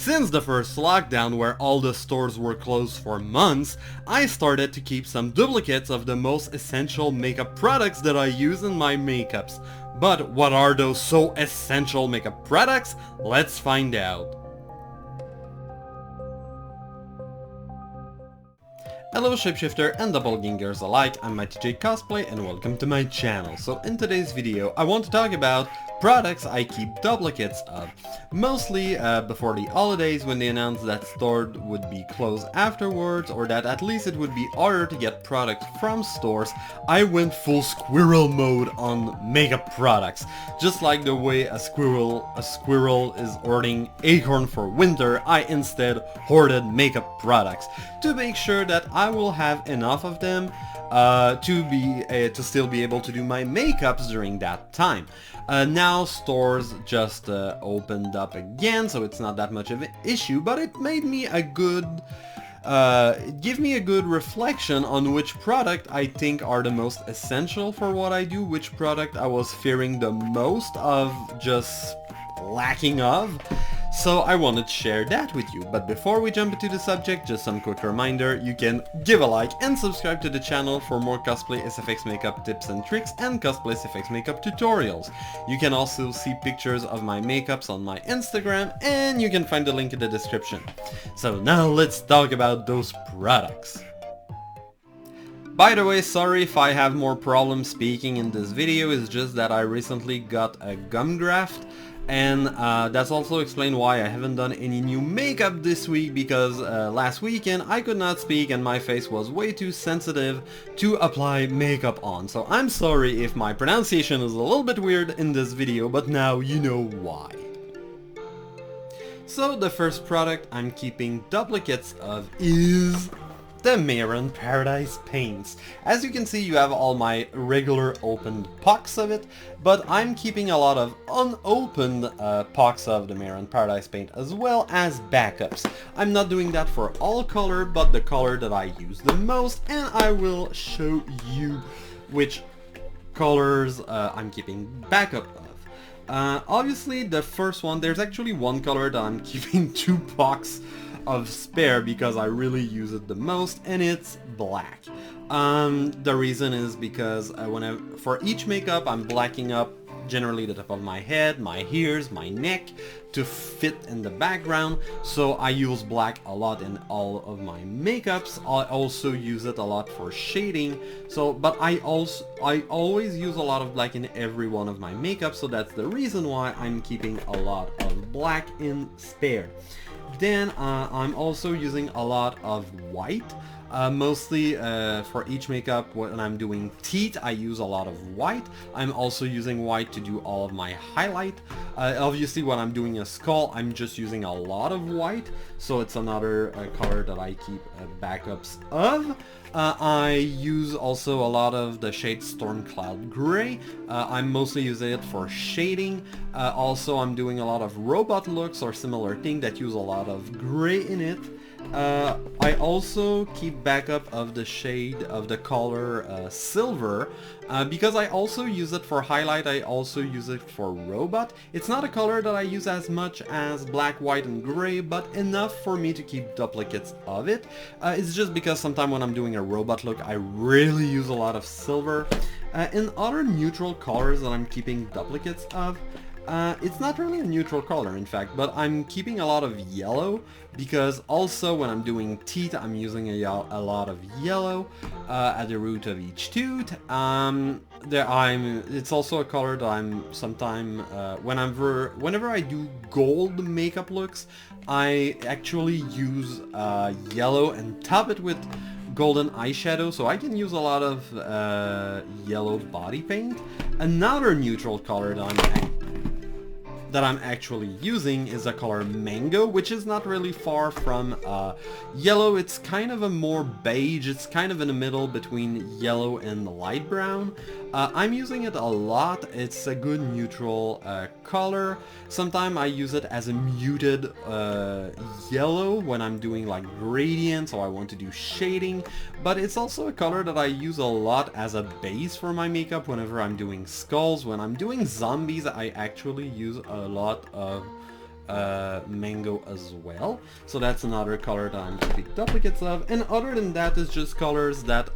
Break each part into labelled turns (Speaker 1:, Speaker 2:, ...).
Speaker 1: Since the first lockdown where all the stores were closed for months, I started to keep some duplicates of the most essential makeup products that I use in my makeups. But what are those so essential makeup products? Let's find out. Hello shapeshifter and doppelgangers alike, I'm MyTJ Cosplay and welcome to my channel. So in today's video I want to talk about products I keep duplicates of. Mostly before the holidays when they announced that stores would be closed afterwards, or that at least it would be harder to get products from stores, I went full squirrel mode on makeup products. Just like the way a squirrel is hoarding acorn for winter, I instead hoarded makeup products to make sure that I will have enough of them to still be able to do my makeups during that time. Now stores just opened up again, so it's not that much of an issue, but it made me a good give me a good reflection on which product I think are the most essential for what I do, which product I was fearing the most of just lacking of. So I wanted to share that with you. But before we jump into the subject, just some quick reminder, you can give a like and subscribe to the channel for more cosplay SFX makeup tips and tricks and cosplay SFX makeup tutorials. You can also see pictures of my makeups on my Instagram, and you can find the link in the description. So now let's talk about those products. By the way, sorry if I have more problems speaking in this video, it's just that I recently got a gum graft. And that's also explained why I haven't done any new makeup this week, because last weekend I could not speak and my face was way too sensitive to apply makeup on. So I'm sorry if my pronunciation is a little bit weird in this video, but now you know why. So the first product I'm keeping duplicates of is the Mirron Paradise Paints. As you can see, you have all my regular opened packs of it, but I'm keeping a lot of unopened packs of the Mirron Paradise Paint as well as backups. I'm not doing that for all color, but the color that I use the most, and I will show you which colors I'm keeping backup of. Obviously the first one, there's actually one color that I'm keeping two packs of spare because I really use it the most, and it's black. The reason is because for each makeup I'm blacking up generally the top of my head, my ears, my neck to fit in the background, so I use black a lot in all of my makeups. I also use it a lot for shading, but I always use a lot of black in every one of my makeups, so that's the reason why I'm keeping a lot of black in spare. Then I'm also using a lot of white, mostly for each makeup. When I'm doing teeth, I use a lot of white. I'm also using white to do all of my highlight. Obviously when I'm doing a skull, I'm just using a lot of white, so it's another color that I keep backups of. I use also a lot of the shade Storm Cloud Gray. I'm mostly using it for shading. Also I'm doing a lot of robot looks or similar thing that use a lot of gray in it. I also keep backup of the shade of the color Silver, because I also use it for highlight. I also use it for robot. It's not a color that I use as much as black, white and gray, but enough for me to keep duplicates of it. It's just because sometimes when I'm doing a robot look I really use a lot of Silver. In other neutral colors that I'm keeping duplicates of, it's not really a neutral color in fact, but I'm keeping a lot of yellow, because also when I'm doing teeth I'm using a lot of yellow at the root of each tooth. It's also a color that I'm sometimes whenever I do gold makeup looks, I actually use yellow and top it with golden eyeshadow, so I can use a lot of yellow body paint. Another neutral color that I'm actually using is a color Mango, which is not really far from yellow. It's kind of a more beige, it's kind of in the middle between yellow and light brown. I'm using it a lot. It's a good neutral color. Sometimes I use it as a muted yellow when I'm doing like gradients or I want to do shading, but it's also a color that I use a lot as a base for my makeup whenever I'm doing skulls. When I'm doing zombies I actually use a lot of mango as well. So that's another color that I'm keeping duplicates of. And other than that, it's just colors that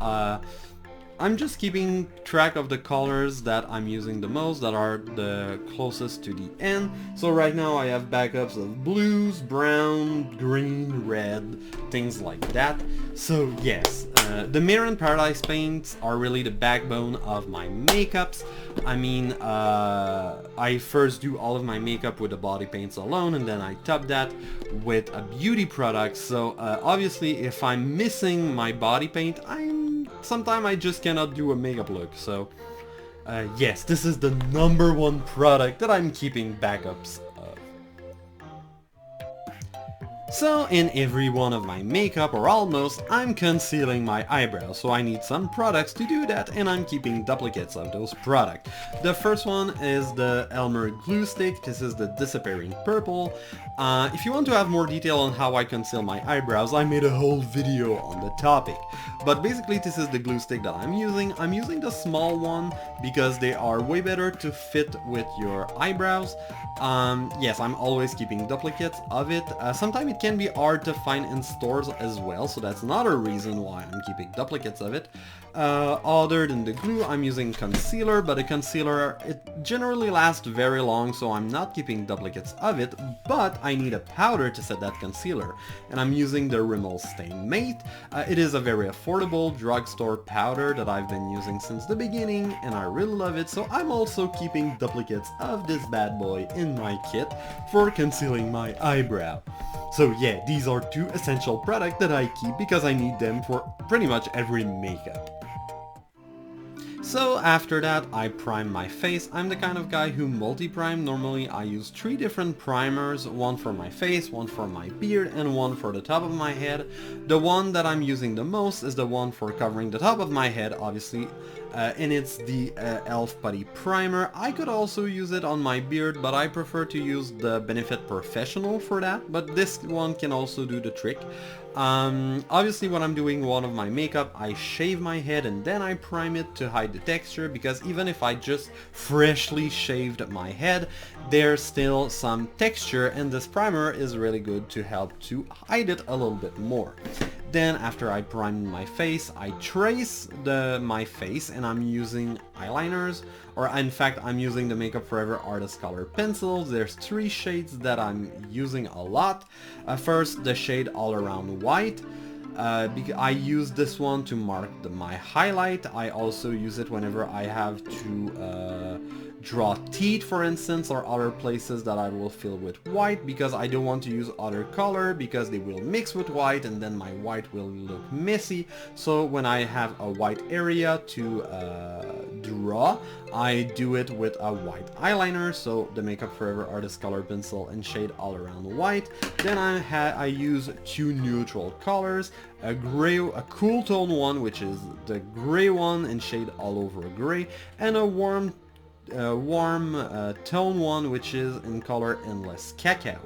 Speaker 1: I'm just keeping track of the colors that I'm using the most, that are the closest to the end. So right now I have backups of blues, brown, green, red, things like that. So yes, the Mirron Paradise paints are really the backbone of my makeups. I mean, I first do all of my makeup with the body paints alone, and then I top that with a beauty product. So obviously if I'm missing my body paint, sometimes I just cannot do a makeup look. So yes, this is the #1 product that I'm keeping backups of. So in every one of my makeup, or almost, I'm concealing my eyebrows, so I need some products to do that, and I'm keeping duplicates of those products. The first one is the Elmer glue stick. This is the disappearing purple. If you want to have more detail on how I conceal my eyebrows, I made a whole video on the topic. But basically this is the glue stick that I'm using. I'm using the small one because they are way better to fit with your eyebrows. Yes, I'm always keeping duplicates of it. Sometimes it can be hard to find in stores as well, so that's another reason why I'm keeping duplicates of it. Other than the glue, I'm using concealer, but a concealer, it generally lasts very long, so I'm not keeping duplicates of it, but I need a powder to set that concealer, and I'm using the Rimmel Stay Matte. It is a very affordable drugstore powder that I've been using since the beginning, and I really love it, so I'm also keeping duplicates of this bad boy in my kit for concealing my eyebrow. So yeah, these are two essential products that I keep because I need them for pretty much every makeup. So after that, I prime my face. I'm the kind of guy who multi-prime. Normally I use 3 different primers, one for my face, one for my beard, and one for the top of my head. The one that I'm using the most is the one for covering the top of my head, obviously, and it's the e.l.f. Putty Primer. I could also use it on my beard, but I prefer to use the Benefit Professional for that, but this one can also do the trick. Obviously when I'm doing one of my makeup, I shave my head and then I prime it to hide the texture, because even if I just freshly shaved my head, there's still some texture, and this primer is really good to help to hide it a little bit more. Then after I prime my face, I trace my face, and I'm using eyeliners, or in fact I'm using the Makeup Forever Artist Color pencils. There's 3 shades that I'm using a lot. First, the shade All Around White. I use this one to mark my highlight. I also use it whenever I have to draw teeth, for instance, or other places that I will fill with white, because I don't want to use other color because they will mix with white and then my white will look messy. So when I have a white area to draw, I do it with a white eyeliner, so the Makeup Forever Artist Color Pencil and shade All Around White. Then I use 2 neutral colors, a cool tone one, which is the gray one and shade All Over Gray, and a warm tone one, which is in color Endless Cacao.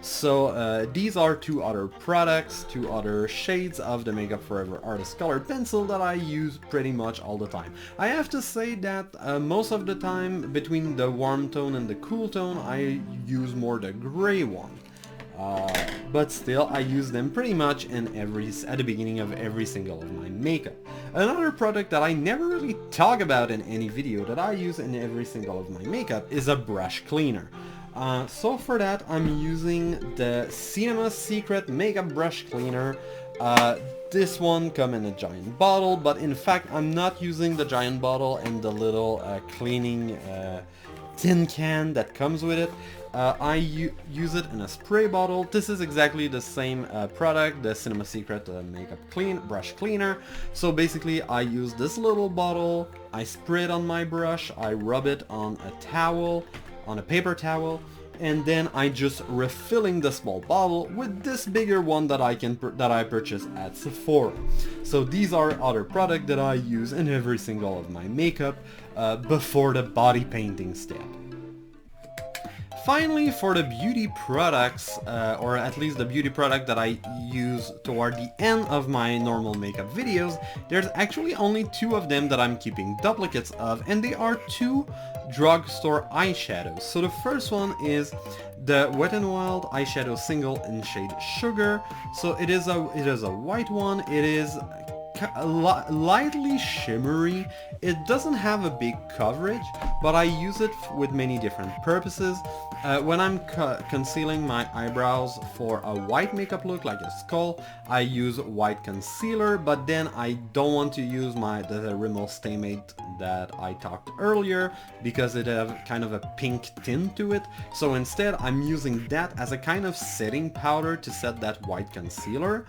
Speaker 1: So these are 2 other products, 2 other shades of the Makeup Forever Artist Color Pencil that I use pretty much all the time. I have to say that most of the time, between the warm tone and the cool tone, I use more the gray one. But still, I use them pretty much at the beginning of every single of my makeup. Another product that I never really talk about in any video that I use in every single of my makeup is a brush cleaner. So for that, I'm using the Cinema Secret Makeup Brush Cleaner. This one comes in a giant bottle, but in fact I'm not using the giant bottle and the little cleaning tin can that comes with it. I use it in a spray bottle. This is exactly the same product, the Cinema Secret Makeup Brush Cleaner. So basically I use this little bottle, I spray it on my brush, I rub it on a towel, on a paper towel, and then I just refilling the small bottle with this bigger one that I purchased at Sephora. So these are other products that I use in every single of my makeup before the body painting step. Finally, for the beauty products, or at least the beauty product that I use toward the end of my normal makeup videos, there's actually only 2 of them that I'm keeping duplicates of, and they are 2 Drugstore Eyeshadows. So the first one is the Wet n Wild Eyeshadow Single in shade Sugar. So it is a white one. It is lightly shimmery. It doesn't have a big coverage, but I use it with many different purposes. When I'm concealing my eyebrows for a white makeup look like a skull, I use white concealer, but then I don't want to use the Rimmel Stay Matte that I talked earlier because it has kind of a pink tint to it. So instead I'm using that as a kind of setting powder to set that white concealer.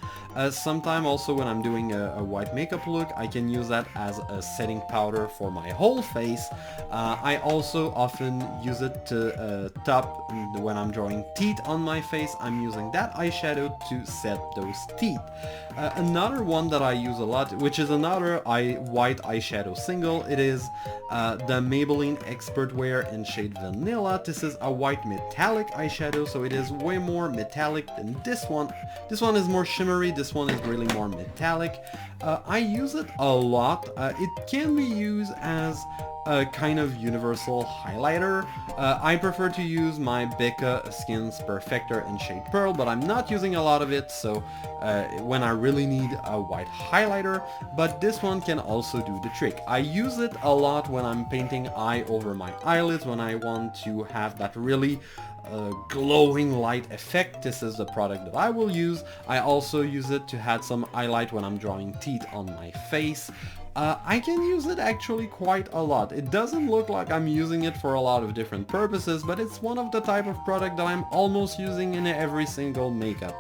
Speaker 1: Sometime also when I'm doing a white makeup look, I can use that as a setting powder for my whole face. I also often use it to top when I'm drawing teeth on my face. I'm using that eyeshadow to set those teeth. Another one that I use a lot, which is another white eyeshadow single, it is the Maybelline Expert Wear in shade Vanilla. This is a white metallic eyeshadow, so it is way more metallic than this one. This one is more shimmery, this one is really more metallic. I use it a lot. It can be used as a kind of universal highlighter. I prefer to use my Becca Skins Perfector in shade Pearl, but I'm not using a lot of it, so when I really need a white highlighter, but this one can also do the trick. I use it a lot when I'm painting eye over my eyelids, when I want to have that really glowing light effect. This is the product that I will use. I also use it to add some highlight when I'm drawing teeth on my face. I can use it actually quite a lot. It doesn't look like I'm using it for a lot of different purposes, but it's one of the type of product that I'm almost using in every single makeup.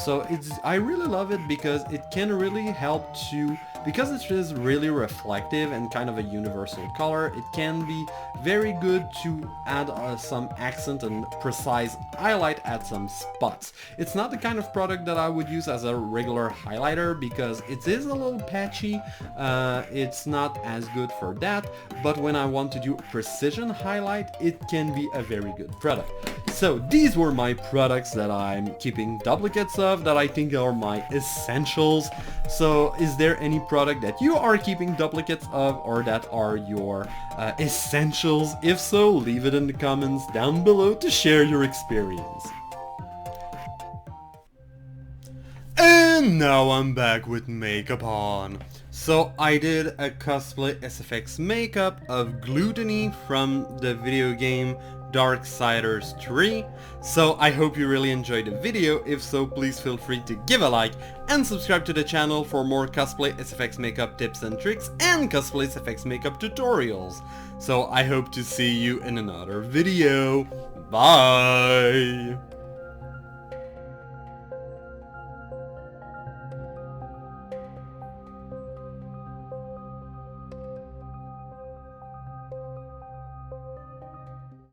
Speaker 1: So I really love it because it can really help to, because it is really reflective and kind of a universal color, it can be very good to add some accent and precise highlight at some spots. It's not the kind of product that I would use as a regular highlighter because it is a little patchy. It's not as good for that, but when I want to do precision highlight, it can be a very good product. So these were my products that I'm keeping duplicates of, that I think are my essentials. So is there any product that you are keeping duplicates of or that are your essentials? If so, leave it in the comments down below to share your experience. And now I'm back with makeup on. So I did a cosplay SFX makeup of Gluttony from the video game Darksiders 3. So I hope you really enjoyed the video. If so, please feel free to give a like and subscribe to the channel for more cosplay SFX makeup tips and tricks and cosplay SFX makeup tutorials. So I hope to see you in another video. Bye!